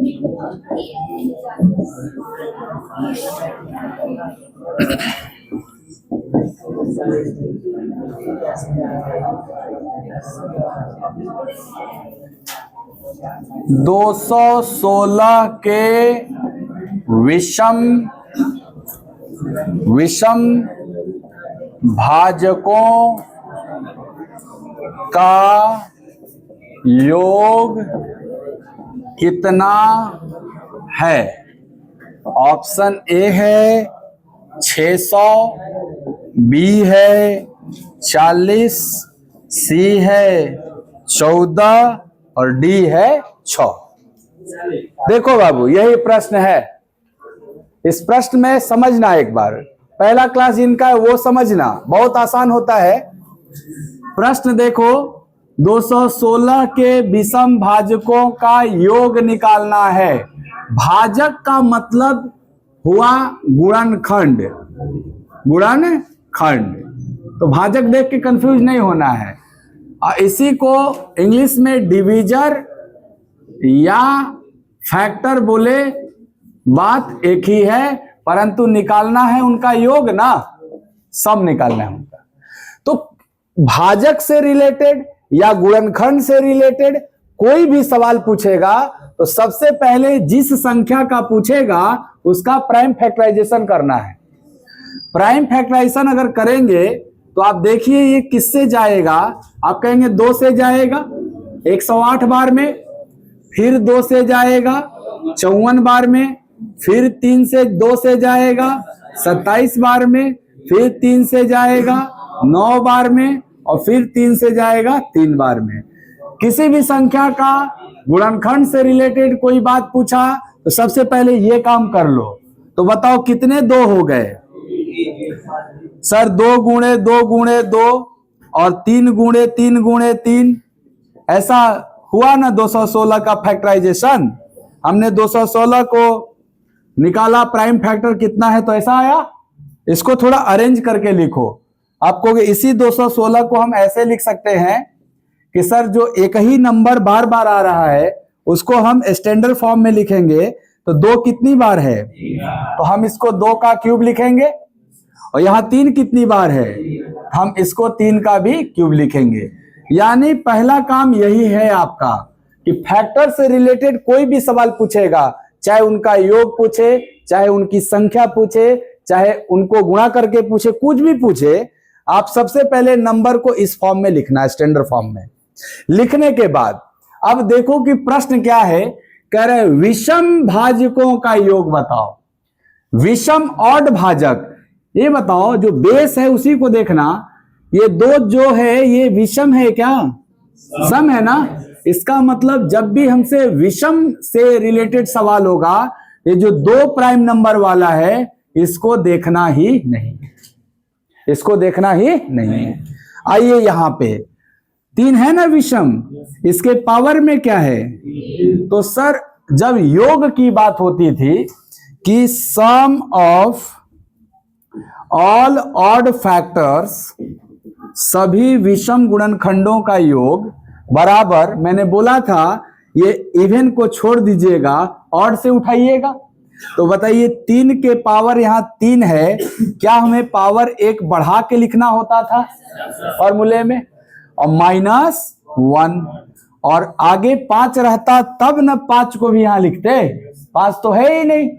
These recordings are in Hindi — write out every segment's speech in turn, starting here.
(216) के विषम भाजकों का योग कितना है? ऑप्शन ए है 600, बी है 40, सी है 14 और डी है 6। देखो बाबू, यही प्रश्न है। इस प्रश्न में समझना, एक बार पहला क्लास इनका है वो समझना, बहुत आसान होता है। प्रश्न देखो, 216 के विषम भाजकों का योग निकालना है। भाजक का मतलब हुआ गुणनखंड, तो भाजक देख के कंफ्यूज नहीं होना है। इसी को इंग्लिश में डिवीजर या फैक्टर बोले, बात एक ही है, परंतु निकालना है उनका योग ना, सम निकालना है उनका। तो भाजक से रिलेटेड या गुणनखंड से रिलेटेड कोई भी सवाल पूछेगा तो सबसे पहले जिस संख्या का पूछेगा उसका प्राइम फैक्टराइजेशन करना है। प्राइम फैक्टराइजेशन अगर करेंगे तो आप देखिए ये किससे जाएगा। आप कहेंगे 2 से जाएगा 108 बार में, फिर 2 से जाएगा 54 बार में, फिर 3 से 2 से जाएगा 27 बार में, फिर 3 से जाएगा 9 बार में, और फिर 3 से जाएगा 3 बार में। किसी भी संख्या का गुणनखंड से रिलेटेड कोई बात पूछा तो सबसे पहले ये काम कर लो। तो बताओ कितने 2 हो गए सर? 2 गुणे 2 गुणे 2 और 3 गुणे 3 गुणे 3, ऐसा हुआ ना 216 का फैक्टराइजेशन। हमने 216 को निकाला, प्राइम फैक्टर कितना है तो ऐसा आया। इसको थोड़ा अरेंज करके लिखो। आपको इसी 216 को हम ऐसे लिख सकते हैं कि सर जो एक ही नंबर बार बार आ रहा है उसको हम स्टैंडर्ड फॉर्म में लिखेंगे तो 2 कितनी बार है, तो हम इसको 2 का क्यूब लिखेंगे। और यहाँ 3 कितनी बार है, हम इसको 3 का भी क्यूब लिखेंगे। यानी पहला काम यही है आपका कि फैक्टर से रिलेटेड कोई भी सवाल पूछेगा, चाहे उनका योग पूछे, चाहे उनकी संख्या पूछे, चाहे उनको गुणा करके पूछे, कुछ भी पूछे, आप सबसे पहले नंबर को इस फॉर्म में लिखना है, स्टैंडर्ड फॉर्म में। लिखने के बाद अब देखो कि प्रश्न क्या है, कह रहे विषम भाजकों का योग बताओ। विषम ऑड भाजक, ये बताओ जो बेस है उसी को देखना। ये 2 जो है ये विषम है क्या? सम है ना। इसका मतलब जब भी हमसे विषम से रिलेटेड सवाल होगा, ये जो 2 प्राइम नंबर वाला है इसको देखना ही नहीं, इसको देखना ही नहीं। आइए यहां पे 3 है ना विषम, इसके पावर में क्या है? तो सर जब योग की बात होती थी कि सम ऑफ ऑल ऑड फैक्टर्स, सभी विषम गुणनखंडों का योग बराबर, मैंने बोला था ये इवन को छोड़ दीजिएगा, ऑड से उठाइएगा। तो बताइए 3 के पावर यहाँ 3 है, क्या हमें पावर 1 बढ़ा के लिखना होता था फॉर्मूले में, और -1, और आगे 5 रहता तब न 5 को भी यहां लिखते, 5 तो है ही नहीं,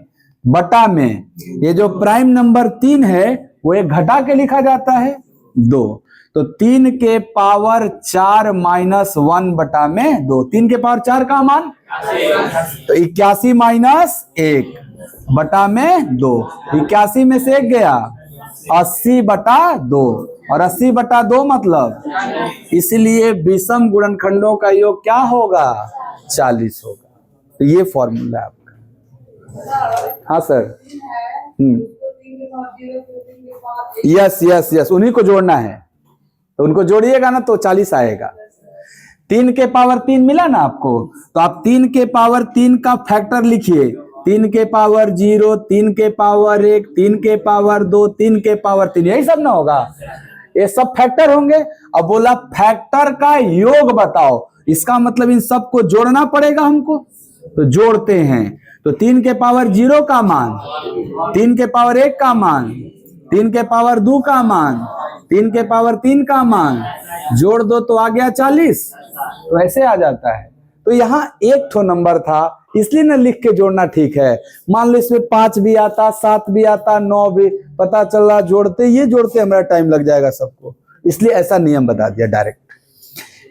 बटा में ये जो प्राइम नंबर 3 है वो एक घटा के लिखा जाता है 2। तो 3 के पावर 4 -1 बटा में 2, 3 के पावर 4 का मान तो 81 - 1 बटा में 2, 81 में से 1 गया, 80 बटा 2, और 80 बटा 2 मतलब, इसलिए विषम गुणनखंडों का योग क्या होगा? 40 होगा। तो ये फॉर्मूला है आपका। हाँ सर, यस उन्हीं को जोड़ना है, तो उनको जोड़िएगा ना तो 40 आएगा। 3 के पावर 3 मिला ना आपको, तो आप 3 के पावर 3 का फैक्टर लिखिए। 3 के पावर 0, 3 के पावर 1, 3 के पावर 2, 3 के पावर 3, यही सब ना होगा, ये सब फैक्टर होंगे। अब बोला फैक्टर का योग बताओ, इसका मतलब इन सबको जोड़ना पड़ेगा हमको। तो जोड़ते हैं। तो 3 के पावर 0 का मान, 3 के पावर 1 का मान, 3 के पावर 2 का मान, 3 के पावर 3 का मान, जोड़ दो तो आ गया 40। तो ऐसे आ जाता है। तो यहाँ एक ठो नंबर था, इसलिए ना लिख के जोड़ना ठीक है। मान लो इसमें 5 भी आता, 7 भी आता, 9 भी, पता चल रहा जोड़ते हमारा टाइम लग जाएगा सबको, इसलिए ऐसा नियम बता दिया डायरेक्ट।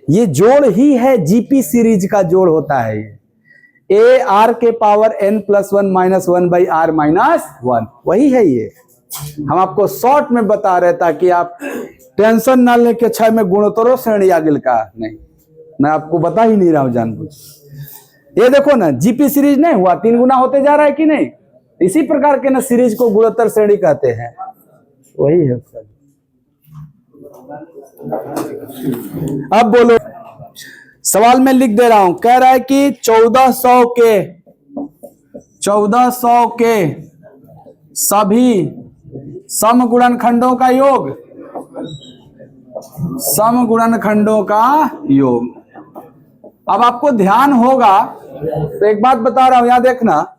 ये जोड़ ही है, जीपी सीरीज का जोड़ होता है ये। ए आर के पावर n+1 - 1 बाई r - 1, वही है ये। हम आपको शॉर्ट में बता रहे ताकि आप टेंशन ना लेके अच्छा में गुणोत्तरों श्रेणी आगिल का नहीं, मैं आपको बता ही नहीं रहा हूं जानबूझ। ये देखो ना, जीपी सीरीज नहीं हुआ, 3 गुना होते जा रहा है कि नहीं। इसी प्रकार के ना सीरीज को गुणोत्तर श्रेणी कहते हैं, वही है उसका। अब बोलो, सवाल में लिख दे रहा हूं, कह रहा है कि 1400 के सभी समगुणनखंडों का योग, समगुणनखंडों का योग। अब आपको ध्यान होगा तो एक बात बता रहा हूं, यहां देखना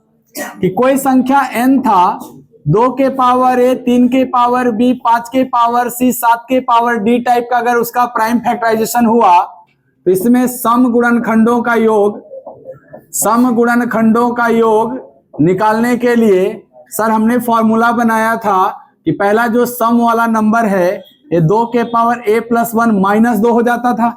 कि कोई संख्या n था, 2 के पावर a, 3 के पावर b, 5 के पावर c, 7 के पावर d टाइप का अगर उसका प्राइम फैक्टराइजेशन हुआ तो इसमें समगुणनखंडों का योग, समगुणनखंडों का योग निकालने के लिए सर हमने फॉर्मूला बनाया था कि पहला जो सम वाला नंबर है ये 2 के पावर a+1 - 2 हो जाता था।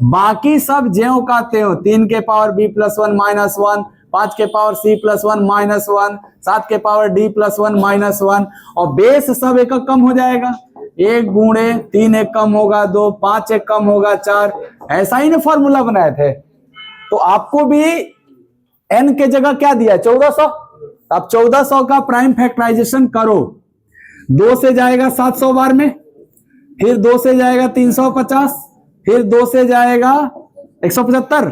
बाकी सब ज्यों का त्यों, 3 के पावर b+1 - 1, 5 के पावर c+1 - 1, 7 के पावर d+1 - 1, और बेस सब एक कम हो जाएगा। 1 गुणे 3 एक कम होगा 2, 5 एक कम होगा 4, ऐसा ही ना फॉर्मूला बनाए थे। तो आपको भी n के जगह क्या दिया, 1400। आप 1400 का प्राइम फैक्टराइजेशन करो, 2 से जाएगा 700 बार में, फिर 2 से जाएगा 350, फिर 2 से जाएगा 175,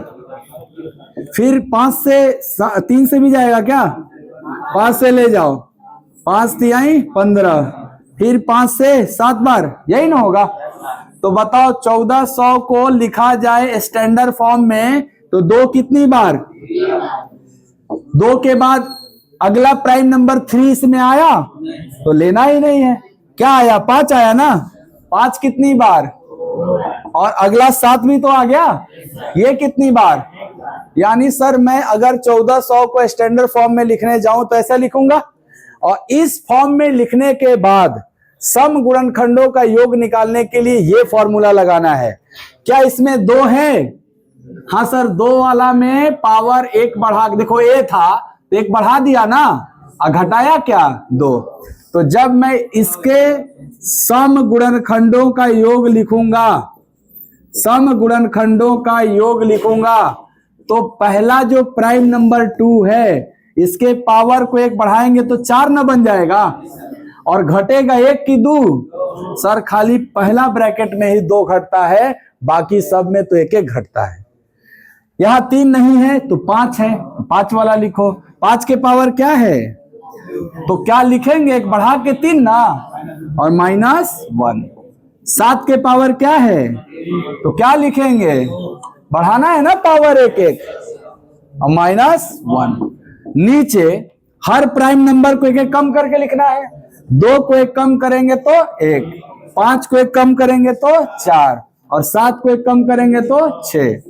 फिर 5 से 3 से भी जाएगा क्या, 5 से ले जाओ, 5 तिहाई 15, फिर 5 से 7 बार, यही ना होगा। तो बताओ 1400 को लिखा जाए स्टैंडर्ड फॉर्म में तो 2 कितनी बार, 2 के बाद अगला प्राइम नंबर 3 इसमें आया तो लेना ही नहीं है, क्या आया, 5 आया ना, 5 कितनी बार, और अगला 7 भी तो आ गया, ये कितनी बार। यानी सर मैं अगर 1400 को स्टैंडर्ड फॉर्म में लिखने जाऊं तो ऐसा लिखूंगा, और इस फॉर्म में लिखने के बाद समगुणनखंडों का योग निकालने के लिए ये फॉर्मूला लगाना है। क्या इसमें 2 है, हाँ सर 2 वाला में पावर 1 बढ़ा, देखो a था तो 1 बढ़ा दिया ना, और घटाया क्या 2। तो जब मैं इसके समगुणनखंडों का योग लिखूंगा, समगुणनखंडों का योग लिखूंगा, तो पहला जो प्राइम नंबर 2 है इसके पावर को 1 बढ़ाएंगे तो 4 न बन जाएगा, और घटेगा 1 की 2। सर खाली पहला ब्रैकेट में ही 2 घटता है, बाकी सब में तो 1 घटता है। यहां 3 नहीं है तो 5 है, 5 वाला लिखो। 5 के पावर क्या है, तो क्या लिखेंगे, 1 बढ़ा के 3 ना, और -1। 7 के पावर क्या है, तो क्या लिखेंगे, बढ़ाना है ना पावर 1 और -1। नीचे हर प्राइम नंबर को 1 कम करके लिखना है, 2 को 1 कम करेंगे तो 1, 5 को 1 कम करेंगे तो 4, और 7 को 1 कम करेंगे तो 6।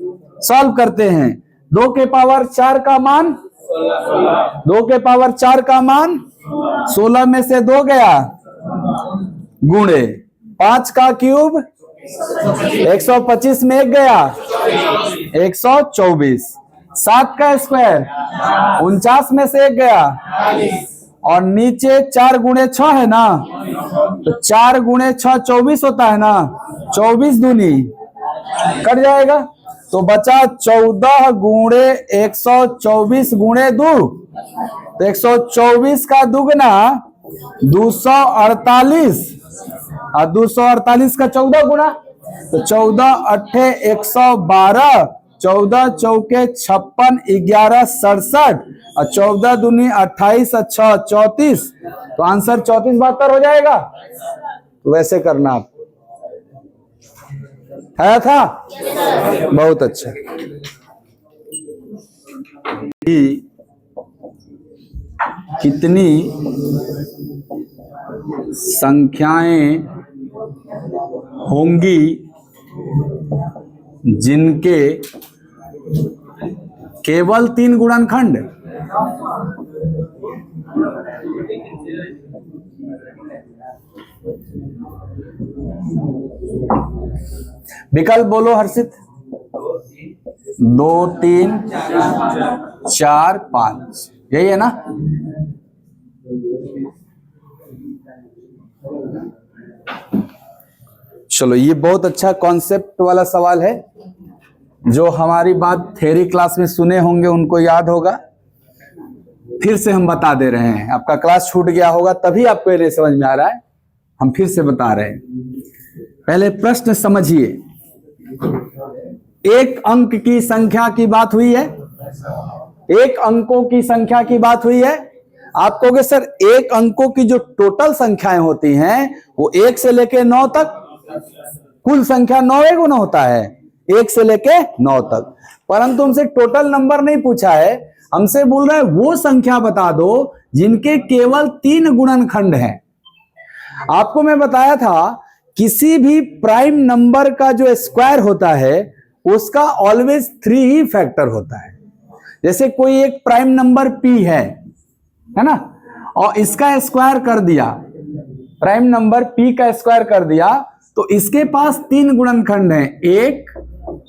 सॉल्व करते हैं। 2 के पावर 4 का मान, 2 के पावर 4 का मान 16 में से 2 गया, गुणे 5 का क्यूब 125 में 1 गया 124, 7 का स्क्वायर 49 में से 1 गया, और नीचे 4 गुणे 6 है ना, तो 4 गुणे 6 24 होता है ना, 24 दूनी कट जाएगा, तो बचा 14 गुणे 124 गुणे 2, तो 124 का दुगना 248, और 248 का 14 गुना, तो 14 अट्ठे 112, 14 चौके 56, 11 67, और 14 दूनी 28, 6 34, तो आंसर 34-72 हो जाएगा। तो वैसे करना आपको आया था, बहुत अच्छा। कि कितनी संख्याएं होंगी जिनके केवल 3 गुणनखंड। विकल्प बोलो हर्षित। 2, 3, 4, 5, यही है ना। चलो, ये बहुत अच्छा कॉन्सेप्ट वाला सवाल है। जो हमारी बात थ्योरी क्लास में सुने होंगे उनको याद होगा। फिर से हम बता दे रहे हैं। आपका क्लास छूट गया होगा तभी आपको ये समझ में आ रहा है, हम फिर से बता रहे हैं। पहले प्रश्न समझिए। एक अंक की संख्या की बात हुई है, एक अंकों की संख्या की बात हुई है। आप कहोगे सर एक अंकों की जो टोटल संख्याएं होती हैं वो 1 से लेके 9 तक, कुल संख्या 9 गुना होता है 1 से लेके 9 तक। परंतु हमसे टोटल नंबर नहीं पूछा है, हमसे बोल रहा है वो संख्या बता दो जिनके केवल 3 गुणनखंड हैं। आपको मैं बताया था किसी भी प्राइम नंबर का जो स्क्वायर होता है उसका ऑलवेज 3 ही फैक्टर होता है। जैसे कोई एक प्राइम नंबर p है ना, और इसका स्क्वायर कर दिया, प्राइम नंबर p का स्क्वायर कर दिया, तो इसके पास 3 गुणनखंड हैं, एक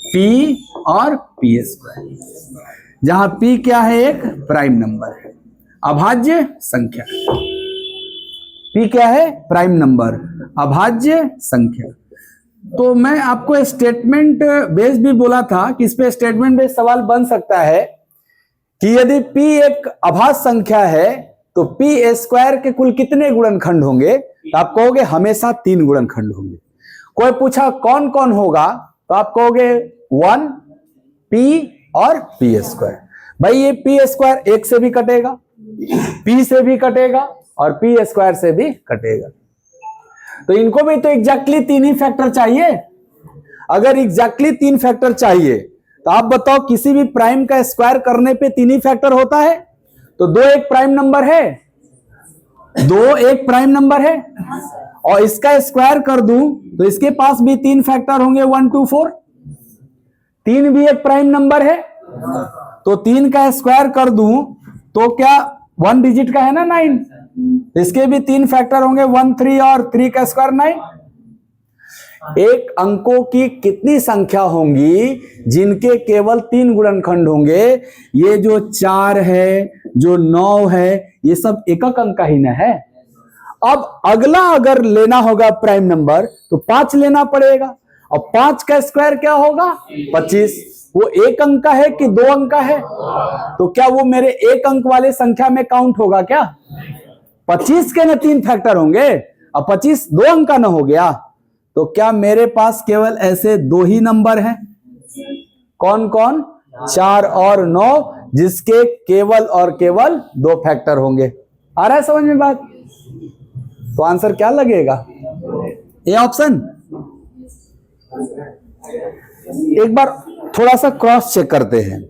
p और p स्क्वायर, जहां p क्या है, एक प्राइम नंबर है, अभाज्य संख्या। p क्या है, प्राइम नंबर, अभाज्य संख्या। तो मैं आपको स्टेटमेंट बेस भी बोला था कि इस पे स्टेटमेंट बेस सवाल बन सकता है कि यदि p एक अभाज्य संख्या है तो p स्क्वायर के कुल कितने गुणनखंड होंगे, तो आप कहोगे हमेशा 3 गुणनखंड होंगे। कोई पूछा कौन कौन होगा, तो आप कहोगे 1, p और p स्क्वायर। भाई ये p स्क्वायर 1 से भी कटेगा, p से भी कटेगा और p स्क्वायर से भी कटेगा। तो इनको भी तो एग्जैक्टली 3 ही फैक्टर चाहिए। अगर एग्जैक्टली 3 फैक्टर चाहिए तो आप बताओ किसी भी प्राइम का स्क्वायर करने पे 3 ही फैक्टर होता है। तो 2 एक प्राइम नंबर है, 2 एक प्राइम नंबर है, और इसका स्क्वायर कर दूं तो इसके पास भी 3 फैक्टर होंगे, 1, 2, 4। 3 भी एक प्राइम नंबर है, तो 3 का स्क्वायर कर दूं तो क्या 1 डिजिट का है ना 9, इसके भी 3 फैक्टर होंगे, 1, 3 और 3 का स्क्वायर 9। एक अंकों की कितनी संख्या होंगी जिनके केवल 3 गुणनखंड होंगे। ये जो 4 है, जो 9 है, ये सब एकक अंक का ही ना है। अब अगला अगर लेना होगा प्राइम नंबर तो 5 लेना पड़ेगा, और 5 का स्क्वायर क्या होगा, 25। वो एक अंक का है कि 2 अंक का है, तो क्या वो मेरे एक अंक वाले संख्या में काउंट होगा क्या? 25 के ना 3 फैक्टर होंगे, अब 25 2 अंक का ना हो गया, तो क्या मेरे पास केवल ऐसे 2 ही नंबर हैं? कौन कौन? 4 और 9, जिसके केवल और केवल 2 फैक्टर होंगे। आ रहा है समझ में बात? तो आंसर क्या लगेगा? A option. एक बार थोड़ा सा क्रॉस चेक करते हैं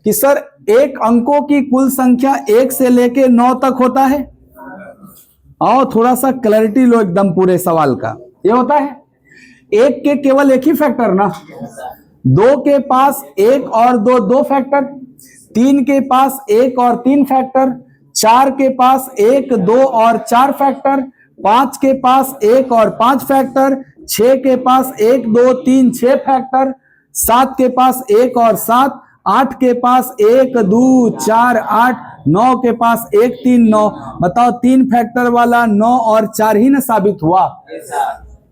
कि सर एक अंकों की कुल संख्या 1 से लेके 9 तक होता है। आओ थोड़ा सा क्लैरिटी लो एकदम पूरे सवाल का। ये होता है 1 के केवल एक ही फैक्टर ना, 2 के पास 1 और 2 2 फैक्टर, 3 के पास 1 और 3 फैक्टर, 4 के पास 1 2 और 4 फैक्टर, 5 के पास 1 और 5 फैक्टर, 6 के पास 1 2 3 6 फैक्टर, 7 के पास 1 और 7, 8 के पास 1 2 4 8, 9 के पास 1 3 9। बताओ 3 फैक्टर वाला 9 और 4 ही ना साबित हुआ।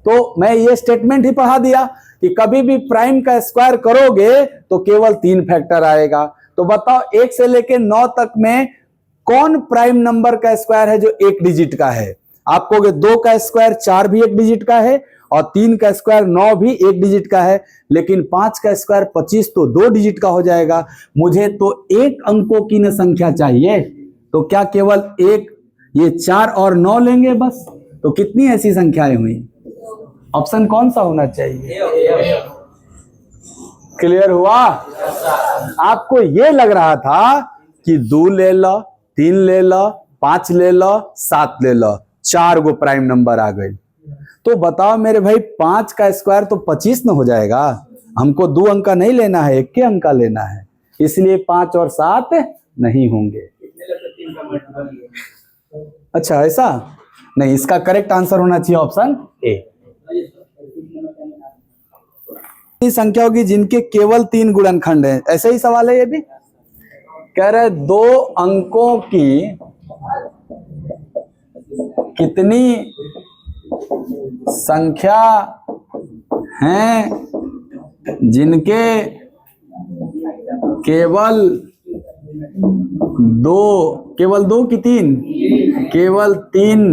तो मैं ये स्टेटमेंट ही पढ़ा दिया कि कभी भी प्राइम का स्क्वायर करोगे तो केवल 3 फैक्टर आएगा। तो बताओ 1 से लेके 9 तक में कौन प्राइम नंबर का स्क्वायर है जो 1 डिजिट का है? आप कहोगे 2 का स्क्वायर 4 भी 1 डिजिट का है, और 3 का स्क्वायर 9 भी 1 डिजिट का है, लेकिन 5 का स्क्वायर 25 तो 2 डिजिट का हो जाएगा। मुझे तो एक अंकों की न संख्या चाहिए, तो क्या केवल एक ये 4 और 9 लेंगे बस? तो कितनी ऐसी संख्याएं हुई? ऑप्शन कौन सा होना चाहिए? क्लियर हुआ? आपको ये लग रहा था कि 2 ले लो, 3 ले लो, 5 ले लो, 7 ले लो, 4 गो प्राइम नंबर आ गई। तो बताओ मेरे भाई 5 का स्क्वायर तो 25 न हो जाएगा। हमको 2 अंक का नहीं लेना है, 1 के अंक का लेना है, इसलिए 5 और 7 नहीं होंगे। अच्छा ऐसा नहीं, इसका करेक्ट आंसर होना चाहिए ऑप्शन ए। संख्या होगी जिनके केवल 3 गुणनखंड हैं। ऐसे ही सवाल है ये भी। कह रहे 2 अंकों की कितनी संख्या हैं जिनके केवल 2 की 3 केवल 3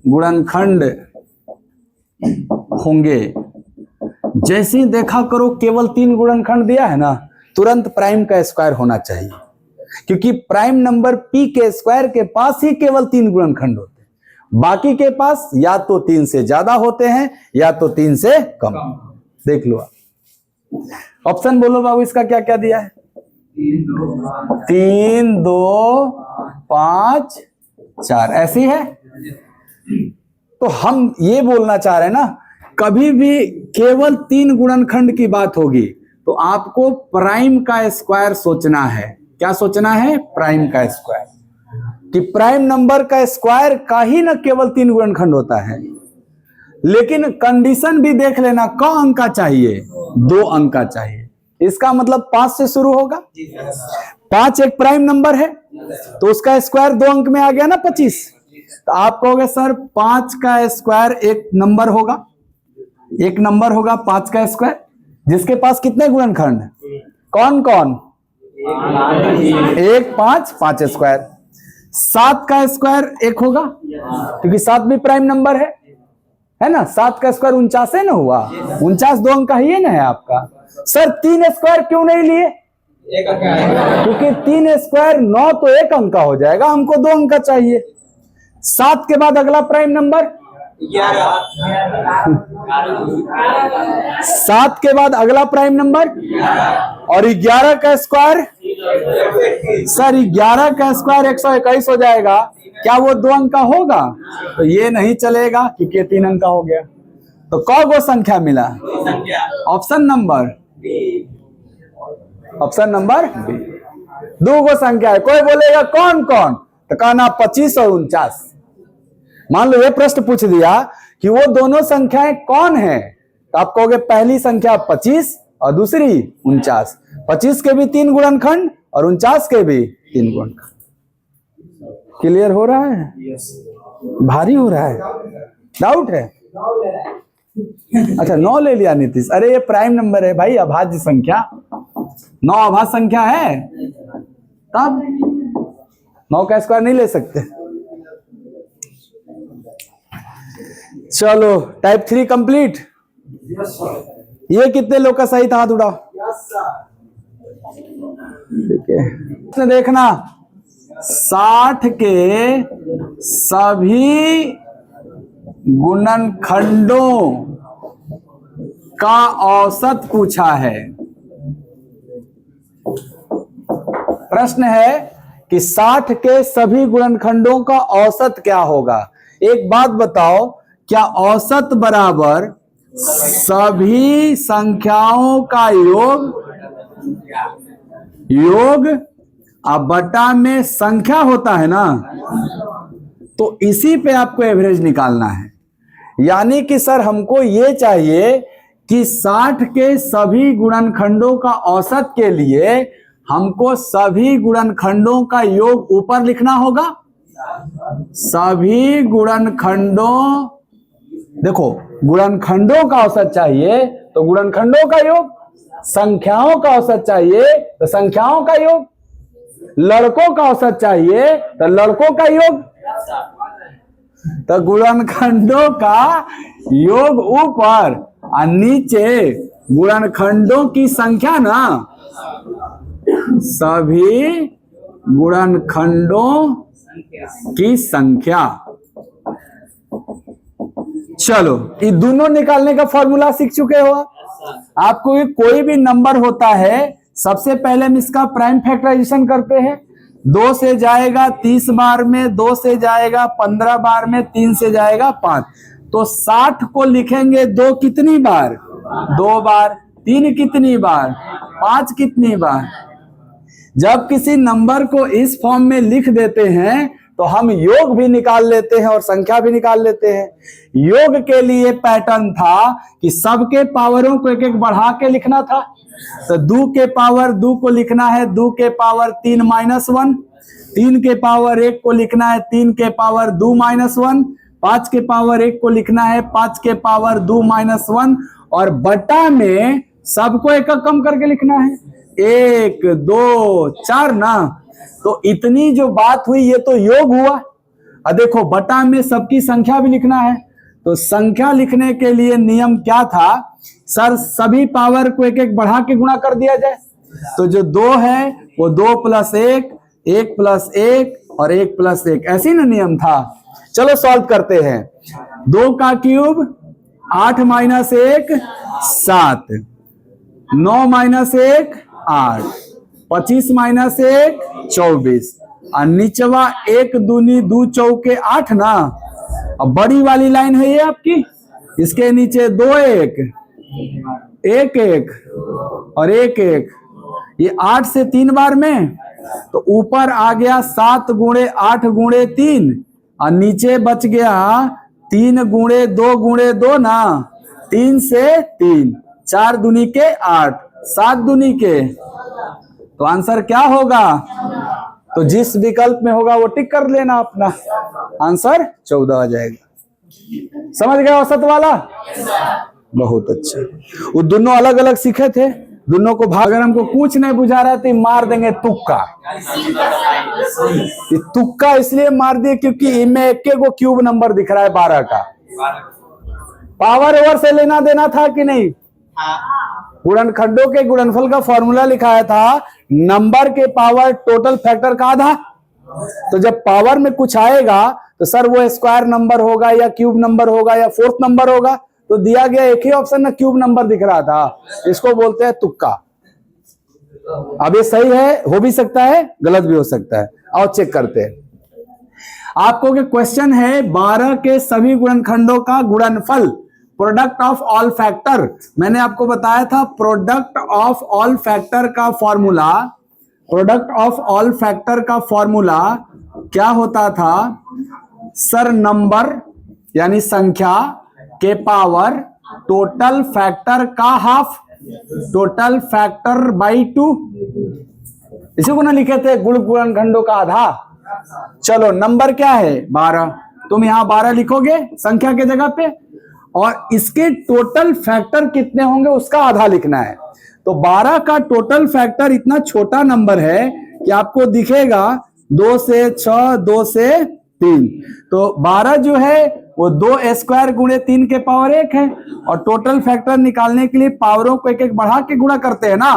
गुणनखंड होंगे। जैसे ही देखा करो केवल 3 गुणनखंड दिया है ना, तुरंत प्राइम का स्क्वायर होना चाहिए, क्योंकि प्राइम नंबर p के स्क्वायर के पास ही केवल 3 गुणनखंड होते हैं। बाकी के पास या तो 3 से ज्यादा होते हैं या तो 3 से कम। देख लो ऑप्शन बोलो बाबू, इसका क्या क्या दिया है? 3, 2, 5, 4 ऐसी है। तो हम ये बोलना चाह रहे हैं ना, कभी भी केवल 3 गुणनखंड की बात होगी तो आपको प्राइम का स्क्वायर सोचना है। क्या सोचना है? प्राइम का स्क्वायर, कि प्राइम नंबर का स्क्वायर का ही ना केवल 3 गुणनखंड होता है। लेकिन कंडीशन भी देख लेना, क अंक का चाहिए? 2 अंक का चाहिए। इसका मतलब 5 से शुरू होगा। 5 एक प्राइम नंबर है तो उसका स्क्वायर 2 अंक में आ गया ना 25। तो आप कहोगे सर 5 का स्क्वायर एक नंबर होगा, एक नंबर होगा 5 का स्क्वायर, जिसके पास कितने गुणनखंड? कौन कौन? 1, 5, 5 स्क्वायर। 7 का स्क्वायर 1 होगा, क्योंकि 7 भी प्राइम नंबर है ना। 7 का स्क्वायर 49 है ना हुआ। 49 2 अंक का ही है ना है आपका। सर 3 स्क्वायर क्यों नहीं लिए? क्योंकि 3 स्क्वायर 9 तो 1 अंक का हो जाएगा, हमको 2 अंक का चाहिए। 7 के बाद अगला प्राइम नंबर 7 के बाद अगला प्राइम नंबर, और 11 का स्क्वायर, सर 11 का स्क्वायर 121 हो जाएगा। क्या वो 2 अंक का होगा? तो ये नहीं चलेगा, क्योंकि 3 अंक का हो गया। तो कौ गो संख्या मिला? Option number B. 2 गो संख्या है। कोई बोलेगा कौन कौन? तो कहना 25 और 49। मान लो ये प्रश्न पूछ दिया कि वो दोनों संख्याएं कौन हैं, तो आप कहोगे पहली संख्या 25 और दूसरी 49। 25 के भी 3 गुणनखंड और 49 के भी 3 गुणनखंड। क्लियर हो रहा है? भारी हो रहा है? डाउट है? अच्छा 9 ले लिया नीतीश। अरे ये प्राइम नंबर है भाई, अभाज्य संख्या। 9 अभाज्य संख्या है, तब 9 का स्क्वायर नहीं ले सकते। चलो टाइप 3 कंप्लीट। ये कितने लोग का सही था? हाथ उठाओ। ठीक है, देखना 60 के सभी गुणनखंडों का औसत पूछा है। प्रश्न है कि 60 के सभी गुणनखंडों का औसत क्या होगा। एक बात बताओ, क्या औसत बराबर सभी संख्याओं का योग अब बटा में संख्या होता है ना, तो इसी पे आपको एवरेज निकालना है। यानी कि सर हमको ये चाहिए कि 60 के सभी गुणनखंडों का औसत के लिए हमको सभी गुणनखंडों का योग ऊपर लिखना होगा। सभी गुणनखंडों, देखो गुणनखंडों का औसत चाहिए तो गुणनखंडों का योग, संख्याओं का औसत चाहिए तो संख्याओं का योग, लड़कों का औसत चाहिए तो लड़कों का योग। तो गुणनखंडों का योग ऊपर और नीचे गुणनखंडों की संख्या ना, सभी गुणनखंडों की संख्या। चलो ये दोनों निकालने का फॉर्मूला सीख चुके हो आप। आपको ये कोई भी नंबर होता है, सबसे पहले हम इसका प्राइम फैक्टराइजेशन करते हैं। 2 से जाएगा 30 बार में, 2 से जाएगा 15 बार में, 3 से जाएगा 5। तो 60 को लिखेंगे 2 कितनी बार? 2 बार। 3 कितनी बार? 5 कितनी बार? जब किसी नंबर को इस फॉर्म में लिख देते हैं तो हम योग भी निकाल लेते हैं और संख्या भी निकाल लेते हैं। योग के लिए पैटर्न था कि सबके पावरों को एक एक बढ़ा के लिखना था। तो 2 के पावर 2 को लिखना है 2 के पावर 3 - 1, 3 के पावर 1 को लिखना है 3 के पावर 2 - 1, 5 के पावर 1 को लिखना है 5 के पावर 2 - 1, और बटा में सबको एक एक कम करके लिखना है 1 2 4 ना। तो इतनी जो बात हुई ये तो योग हुआ। अब देखो बटा में सबकी संख्या भी लिखना है। तो संख्या लिखने के लिए नियम क्या था? सर सभी पावर को एक एक बढ़ा के गुणा कर दिया जाए। तो जो 2 है वो 2 + 1, 1 + 1 और 1 + 1, ऐसी ना नियम था। चलो सॉल्व करते हैं। 2 का क्यूब 8 - 1 7, 9 - 1 8, 25 - 1 24, और नीचवा 1 दूनी 2 चौके 8 ना। अब बड़ी वाली लाइन है ये आपकी, इसके नीचे 2 1 1 1 और 1 1, ये 8 से 3 बार में, तो ऊपर आ गया 7 × 8 × 3, और नीचे बच गया 3 × 2 × 2 ना। 3 से 3, 4 दूनी के 8, 7 दूनी के, तो आंसर क्या होगा? तो जिस विकल्प में होगा वो टिक कर लेना अपना, आंसर 14 आ जाएगा। समझ गए औसत वाला? बहुत अच्छा। वो दोनों अलग अलग सीखे थे, दोनों को भाग। अगर हमको कुछ नहीं बुझा रहा तो मार देंगे तुक्का। ये तुक्का इसलिए मार दिए क्योंकि इनमें एक को क्यूब नंबर दिख रहा है 12 का। पावर ओवर से लेना देना था कि नहीं? गुणनखंडों के गुणनफल का फॉर्मूला लिखाया था नंबर के पावर टोटल फैक्टर का आधा। तो जब पावर में कुछ आएगा तो सर वो स्क्वायर नंबर होगा या क्यूब नंबर होगा या फोर्थ नंबर होगा। तो दिया गया एक ही ऑप्शन में क्यूब नंबर दिख रहा था, इसको बोलते हैं तुक्का। अब ये सही है, हो भी सकता है, गलत भी हो सकता है। आओ चेक करते हैं। आपको के क्वेश्चन है 12 के सभी गुणनखंडों का गुणनफल, प्रोडक्ट ऑफ ऑल फैक्टर। मैंने आपको बताया था प्रोडक्ट ऑफ ऑल फैक्टर का formula, product of all factor का फॉर्मूला क्या होता था? सर नंबर यानी संख्या के पावर टोटल फैक्टर का हाफ, टोटल फैक्टर बाई 2। इसी को ना लिखे थे गुणनखंडों का आधा। चलो नंबर क्या है? 12। तुम यहां 12 लिखोगे संख्या के जगह पे, और इसके टोटल फैक्टर कितने होंगे उसका आधा लिखना है। तो 12 का टोटल फैक्टर इतना छोटा नंबर है कि आपको दिखेगा 2 से 6, 2 से 3। तो 12 जो है वो 2 स्क्वायर × 3 के पावर 1 है, और टोटल फैक्टर निकालने के लिए पावरों को एक एक बढ़ा के गुणा करते हैं ना।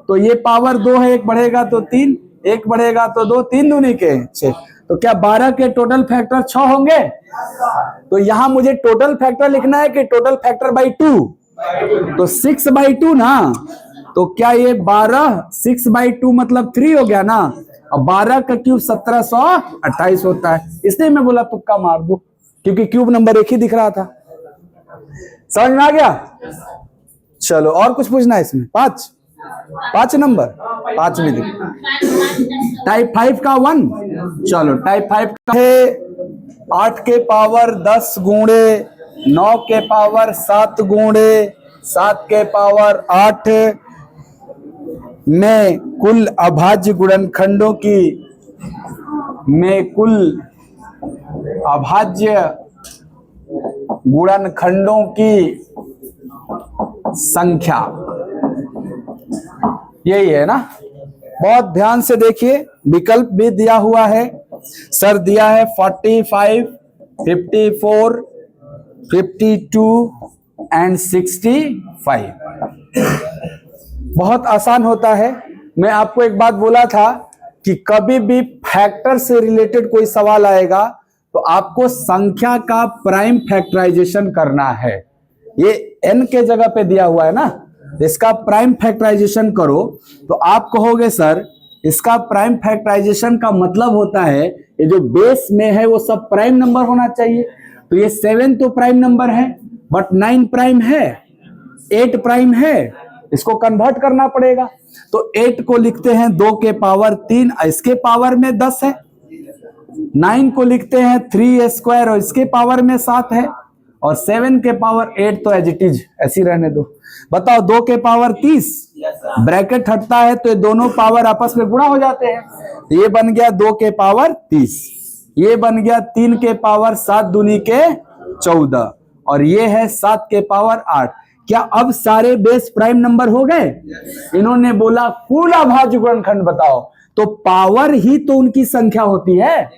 तो ये पावर 2 है, 1 बढ़ेगा तो 3, 1 बढ़ेगा तो 2, 3 दूनी के 6। तो क्या 12 के टोटल फैक्टर 6 होंगे? तो यहां मुझे टोटल फैक्टर लिखना है कि टोटल फैक्टर बाई 2? तो 6/2 ना। तो क्या ये 12 6/2 मतलब 3 हो गया ना। अब 12 का क्यूब 1728 होता है, इसलिए मैं बोला तुक्का मार दो, क्योंकि क्यूब नंबर एक ही दिख रहा था। समझ में आ गया? चलो और कुछ पूछना है इसमें? 5 नंबर 5 में दिख। टाइप 5 का 1। चलो टाइप 5 का है 8 के पावर 10 × 9 के पावर 7 × 7 के पावर 8 में कुल अभाज्य गुणनखंडों की, में कुल अभाज्य गुणनखंडों की संख्या, यही है ना। बहुत ध्यान से देखिए, विकल्प भी दिया हुआ है। सर दिया है 45, 54, 52 एंड 65। बहुत आसान होता है। मैं आपको एक बात बोला था कि कभी भी फैक्टर से रिलेटेड कोई सवाल आएगा तो आपको संख्या का प्राइम फैक्टराइजेशन करना है। ये n के जगह पे दिया हुआ है ना, इसका प्राइम फैक्टराइजेशन करो तो आप कहोगे सर इसका प्राइम फैक्टराइजेशन का मतलब होता है ये जो बेस में है वो सब प्राइम नंबर होना चाहिए। तो ये 7 तो प्राइम नंबर है, बट 9 प्राइम है, 8 प्राइम है, इसको कन्वर्ट करना पड़ेगा। तो 8 को लिखते हैं 2 के पावर 3, इसके पावर में 10 है। 9 को लिखते हैं 3 स्क्वायर और इसके पावर में 7 है, और 7 के पावर 8 तो एज इट इज ऐसी रहने दो। बताओ 2 के पावर 30, ब्रैकेट हटता है तो ये दोनों पावर आपस में गुणा हो जाते हैं। तो ये बन गया 2 के पावर 30, ये बन गया 3 के पावर 7 दूनी के 14, और ये है 7 के पावर 8। क्या अब सारे बेस प्राइम नंबर हो गए? इन्होंने बोला कुल अभाज्य गुणनखंड बताओ, तो पावर ही तो उनकी संख्या होती है,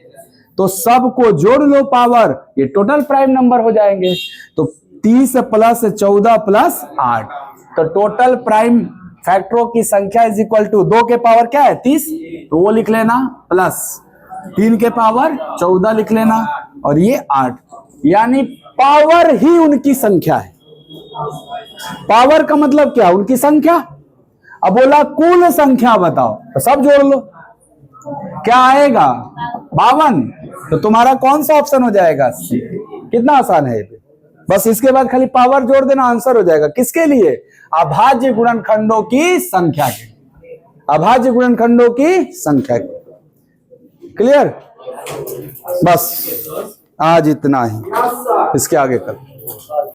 तो सबको जोड़ लो पावर, ये टोटल प्राइम नंबर हो जाएंगे। तो 30 प्लस 14 प्लस 8, तो टोटल प्राइम फैक्टरों की संख्या इज इक्वल टू 2 के पावर क्या है 30, तो वो लिख लेना, प्लस 3 के पावर 14 लिख लेना, और ये 8, यानी पावर ही उनकी संख्या है। पावर का मतलब क्या? उनकी संख्या। अब बोला कुल संख्या बताओ, तो सब जोड़ लो, क्या आएगा 52, तो तुम्हारा कौन सा ऑप्शन हो जाएगा? कितना आसान है ये, बस इसके बाद खाली पावर जोड़ देना, आंसर हो जाएगा। किसके लिए? अभाज्य गुणनखंडों की संख्या के, अभाज्य गुणनखंडों की संख्या के। क्लियर? बस आज इतना ही, इसके आगे कल।